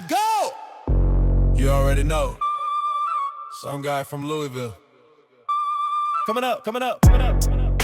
Go! You already know. Some guy from Louisville. Coming up, coming up, coming up, coming up.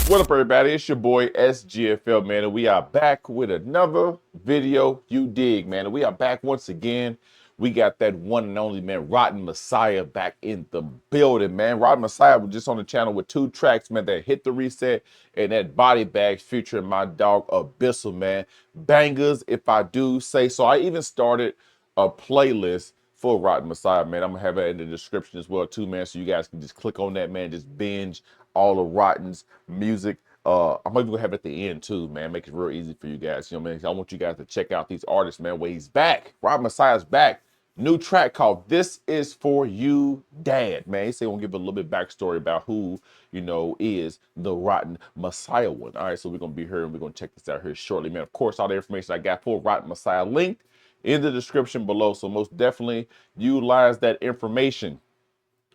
What up, everybody? It's your boy SGFL, man, and we are back with another video. You dig, man, and we are back once again. We got that one and only, man, Rotten Messiah back in the building, man. Rotten Messiah was just on the channel with 2 tracks, man, that Hit the Reset and that Body Bags featuring my dog Abyssal, man. Bangers, if I do say so. I even started a playlist for Rotten Messiah, man. I'm gonna have it in the description as well, too, man, so you guys can just click on that, man, just binge all of Rotten's music. I'm even gonna have it at the end too, man. Make it real easy for you guys. You know, man. I want you guys to check out these artists, man. Where he's back. Rotten Messiah's back. New track called "This Is For You, Dad." Man, he said we'll give a little bit backstory about who, you know, is the Rotten Messiah one. All right, so we're gonna be here and we're gonna check this out here shortly, man. Of course, all the information I got for Rotten Messiah linked in the description below. So most definitely utilize that information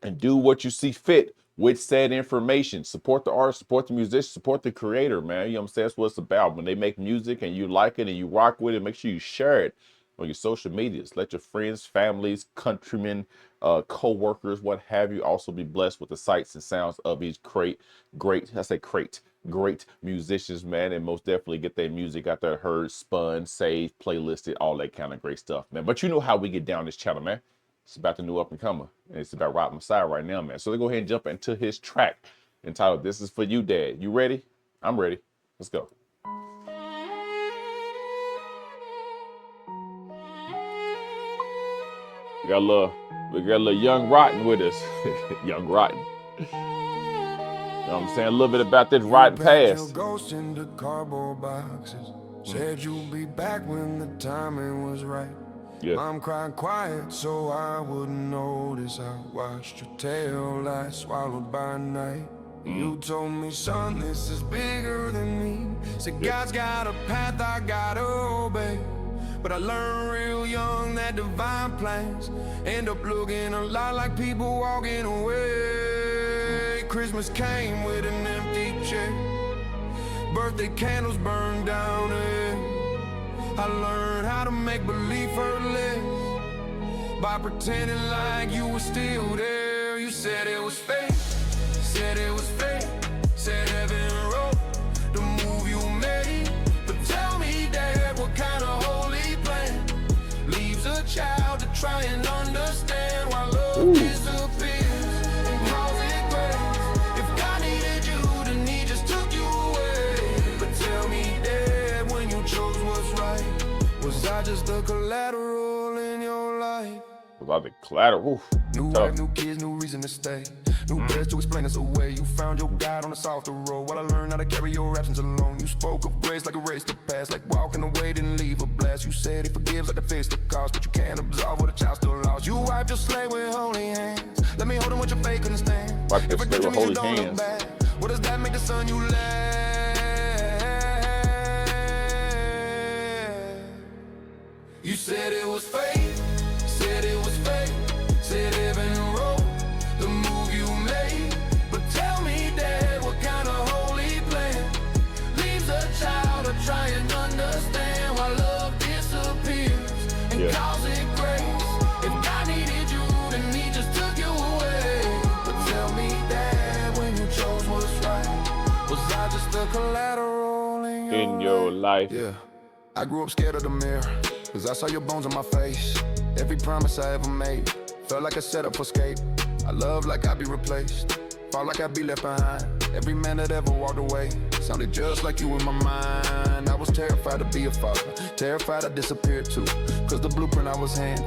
and do what you see fit with said information. Support the artist, support the musician, support the creator, man. You know what I'm saying? That's what it's about. When they make music and you like it and you rock with it, make sure you share it on your social medias. Let your friends, families, countrymen, co-workers, what have you, also be blessed with the sights and sounds of these great musicians, man, and most definitely get their music out there heard, spun, saved, playlisted, all that kind of great stuff, man. But you know how we get down this channel, man. It's about the new up and comer, and it's about Rotten Messiah right now, man. So let's go ahead and jump into his track entitled "This Is For You, Dad." You ready? I'm ready. Let's go. We got a little young Rotten with us. Young Rotten. You know what I'm saying? A little bit about this Rotten past. Ghost in the cardboard boxes. Said you'd be back when the timing was right. Yeah. Mom cried quiet so I wouldn't notice. I watched your tail light swallowed by night. You told me, son, this is bigger than me. Said God's got a path I gotta obey. But I learned real young that divine plans end up looking a lot like people walking away. Christmas came with an empty chair. Birthday candles burned down and I learned how to make believe hurt less by pretending like you were still there. You said it was fake, said it was fake, said heaven wrote the move you made. But tell me, Dad, what kind of holy plan leaves a child to try and understand why love disappears and calls it grace? If God needed you, then he just took you away. But tell me, Dad, when you chose what's right, was I just the collateral in your life? Was I the collateral? New wife, new kids, new reason to stay. New best to explain us away. You found your God on the softer road while I learned how to carry your absence alone. You spoke of grace like a race to pass, like walking away didn't leave a blast. You said he forgives like the face the cost, but you can't absolve what a child still lost. You wiped your slate with holy hands. Let me hold him with your faith couldn't stand. Wipe your slate with holy hands. What does that make the son you left? You said it was fake, said it was fake, said heaven wrote the move you made. But tell me, Dad, what kind of holy plan leaves a child to try and understand why love disappears and calls it grace? If God needed you, then he just took you away. But tell me, Dad, when you chose what's right, was I just the collateral in your life? Yeah, I grew up scared of the mirror, cause I saw your bones on my face. Every promise I ever made felt like a setup for escape. I love like I'd be replaced, fall like I'd be left behind. Every man that ever walked away sounded just like you in my mind. I was terrified to be a father, terrified I disappeared too, cause the blueprint I was handed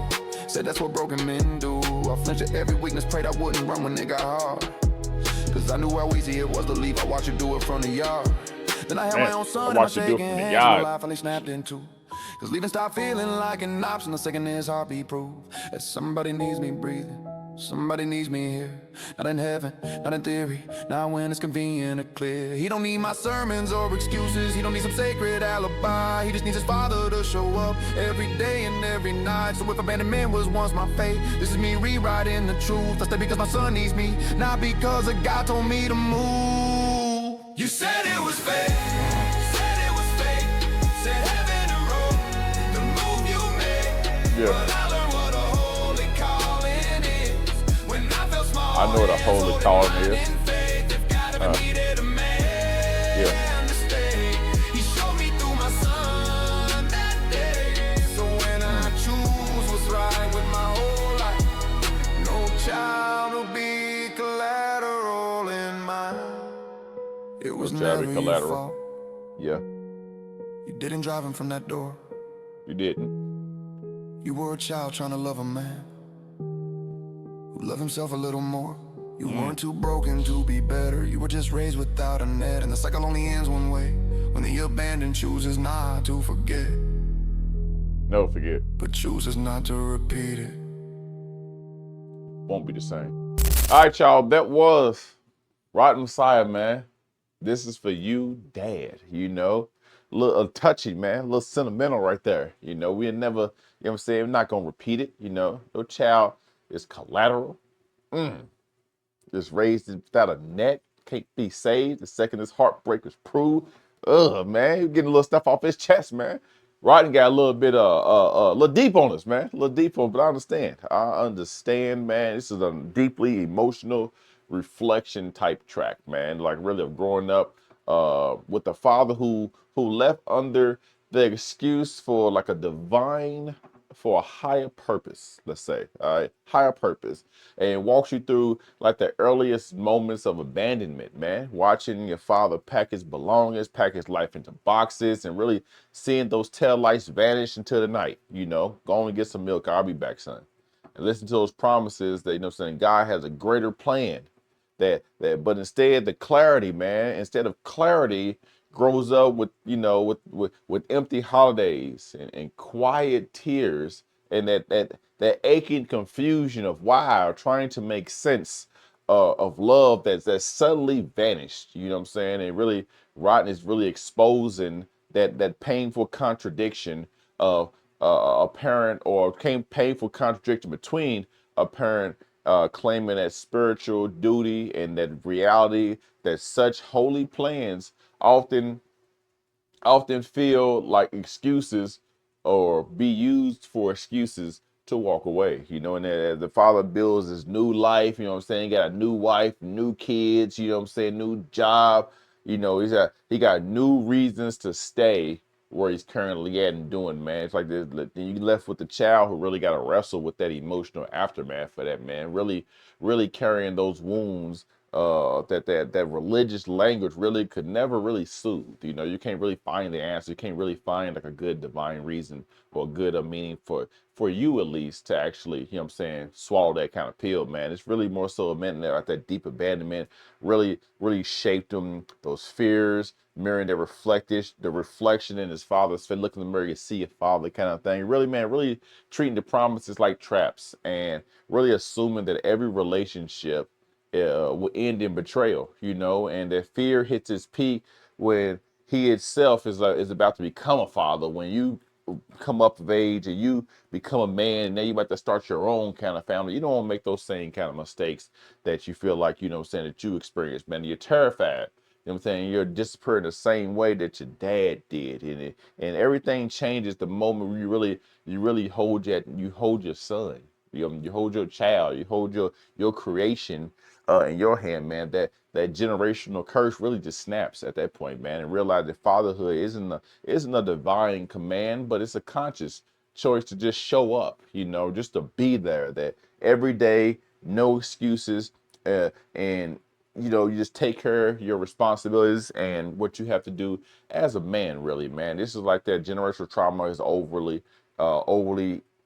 said that's what broken men do. I flinched at every weakness, prayed I wouldn't run when it got hard, cause I knew how easy it was to leave. I watched you do it from the yard. Then I had my own son in my shaking hands, my life finally snapped in two. Cause leaving stopped feeling like an option. The second his heartbeat proved that somebody needs me breathing, somebody needs me here. Not in heaven, not in theory, not when it's convenient or clear. He don't need my sermons or excuses, he don't need some sacred alibi. He just needs his father to show up every day and every night. So if abandonment was once my fate, this is me rewriting the truth. I stay because my son needs me, not because a God told me to move. You said it was fake, said it was fake, said heaven wrote the move you made. Yeah. But I learned what a holy calling is. When I felt small, I know what a holy calling is. in faith, if God ever needed a man Yeah. to stay, he showed me through my son that day. So when I choose what's right with my whole life, no child will be collateral in mine. It was child be never your collateral. fault. Yeah. You didn't drive him from that door. You didn't. You were a child trying to love a man who loved himself a little more. You weren't too broken to be better. You were just raised without a net, and the cycle only ends one way. When the abandoned chooses not to forget, Never forget. but chooses not to repeat it. Won't be the same. All right, y'all. That was Rotten Messiah, man. This is for you, Dad. You know, a little touchy, man. A little sentimental right there. You know, we never, you know what I'm saying? We're not going to repeat it. You know, your child is collateral. Just raised without a net. Can't be saved. The second his heartbreak is proved. Ugh, man. He's getting a little stuff off his chest, man. Rodney got a little bit, a little deep on us, man. A little deep on, but I understand. I understand, man. This is a deeply emotional reflection type track, man. Like really of growing up with a father who left under the excuse for like a divine, for a higher purpose, let's say, all right, higher purpose, and walks you through like the earliest moments of abandonment, man. Watching your father pack his belongings, pack his life into boxes, and really seeing those tail lights vanish into the night. You know, go and get some milk. I'll be back, son. And listen to those promises that, you know what I'm saying, God has a greater plan. But instead the clarity, man, instead of clarity, grows up with, you know, with empty holidays and quiet tears and that aching confusion of why, trying to make sense of love that's suddenly vanished. You know what I'm saying? And really, Rotten is really exposing that painful contradiction of a parent, or painful contradiction between a parent claiming that spiritual duty and that reality, that such holy plans often feel like excuses, or be used for excuses to walk away. You know, and as the father builds his new life, you know what I'm saying, he got a new wife, new kids, you know what I'm saying, new job, you know, he got new reasons to stay where he's currently at and doing, man. It's like this, you left with the child who really got to wrestle with that emotional aftermath for that, man. Really carrying those wounds that religious language really could never really soothe. You know, you can't really find the answer. You can't really find like a good divine reason or a good meaning for you at least to actually, you know what I'm saying, swallow that kind of pill, man. It's really more so meant that deep abandonment really shaped him, those fears, mirroring the reflection in his father's face, looking in the mirror, you see your father kind of thing. Really, man, really treating the promises like traps, and really assuming that every relationship will end in betrayal, you know, and that fear hits its peak when he itself is about to become a father. When you come up of age and you become a man, and now you about to start your own kind of family, you don't want to make those same kind of mistakes that you feel like, you know what I'm saying, that you experienced, man. You're terrified. You know what I'm saying? You're disappearing the same way that your dad did. And everything changes the moment you really hold your son. You hold your child, you hold your creation in your hand, man. That generational curse really just snaps at that point, man, and realize that fatherhood isn't a divine command, but it's a conscious choice to just show up, you know, just to be there. That every day, no excuses, and you know, you just take care of your responsibilities and what you have to do as a man, really, man. This is like that generational trauma is overly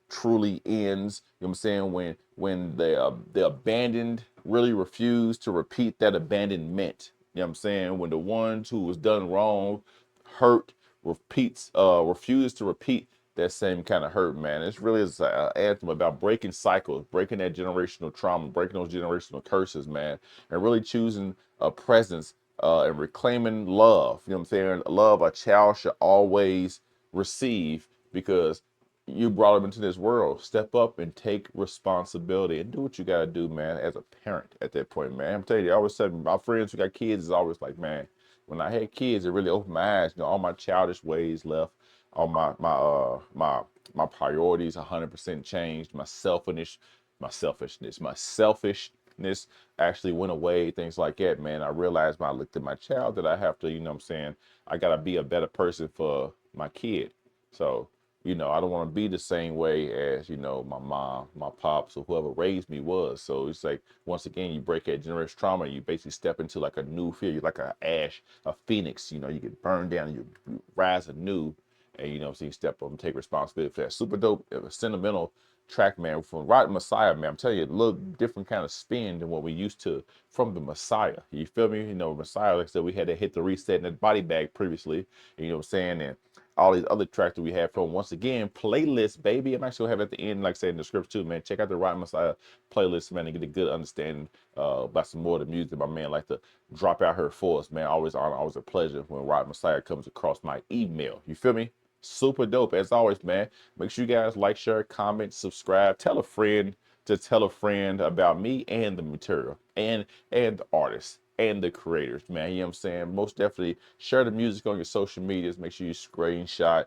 truly ends. You know what I'm saying? When the abandoned really refuse to repeat that abandonment. You know what I'm saying? When the ones who was done wrong, hurt, refuse to repeat that same kind of hurt, man. It's really is an anthem about breaking cycles, breaking that generational trauma, breaking those generational curses, man, and really choosing a presence and reclaiming love. You know what I'm saying? Love a child should always receive, because you brought them into this world. Step up and take responsibility and do what you got to do, man, as a parent at that point, man. I'm telling you, I always said, my friends who got kids is always like, man, when I had kids, it really opened my eyes. You know, all my childish ways left, all my My priorities 100% changed. My selfishness actually went away. Things like that, man. I realized when I looked at my child that I have to, you know what I'm saying, I gotta be a better person for my kid. So, you know, I don't want to be the same way as, you know, my mom, my pops, or whoever raised me was. So it's like, once again, you break that generational trauma, you basically step into like a new field. You're like a phoenix, you know, you get burned down, you rise anew, and, you know what I'm saying, step up and take responsibility for that. Super dope, sentimental track, man, from Rotten Messiah, man. I'm telling you, a little different kind of spin than what we used to from the Messiah. You feel me? You know, Messiah, like I said, we had to hit the reset in the body bag previously, you know what I'm saying? And all these other tracks that we have from, once again, playlist, baby. I'm actually gonna have at the end, like I said in the script too, man. Check out the Rotten Messiah playlist, man, and get a good understanding about some more of the music my man like to drop out here for us, man. Always honor, always a pleasure when Rotten Messiah comes across my email. You feel me? Super dope as always, man. Make sure you guys like, share, comment, subscribe, tell a friend to tell a friend about me and the material and the artists and the creators, man. You know what I'm saying? Most definitely share the music on your social medias. Make sure you screenshot,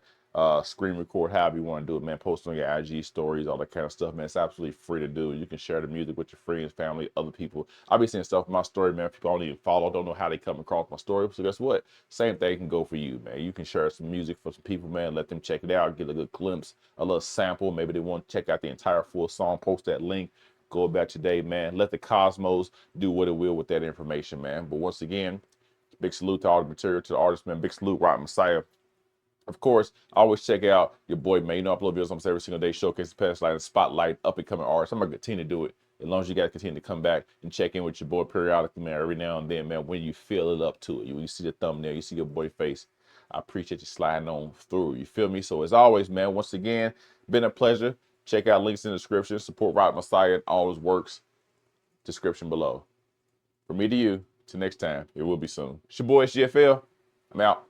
screen record, however you want to do it, man. Post on your IG stories, all that kind of stuff, man. It's absolutely free to do. You can share the music with your friends, family, other people. I'll be seeing stuff in my story, man. People I don't even follow, don't know how they come across my story. So guess what? Same thing can go for you, man. You can share some music for some people, man. Let them check it out, get a good glimpse, a little sample. Maybe they want to check out the entire full song. Post that link. Go about your day, man. Let the cosmos do what it will with that information, man. But once again, big salute to all the material, to the artists, man. Big salute, Rotten Messiah. Of course, always check out your boy, man. You know, I upload videos almost every single day, showcase the past light and spotlight up and coming artists. I'm gonna continue to do it as long as you guys continue to come back and check in with your boy periodically, man. Every now and then, man. When you feel it up to it, when you see the thumbnail, you see your boy face. I appreciate you sliding on through. You feel me? So as always, man. Once again, been a pleasure. Check out links in the description. Support Rotten Messiah and all his works. Description below. From me to you. Till next time. It will be soon. It's your boy SGFL. I'm out.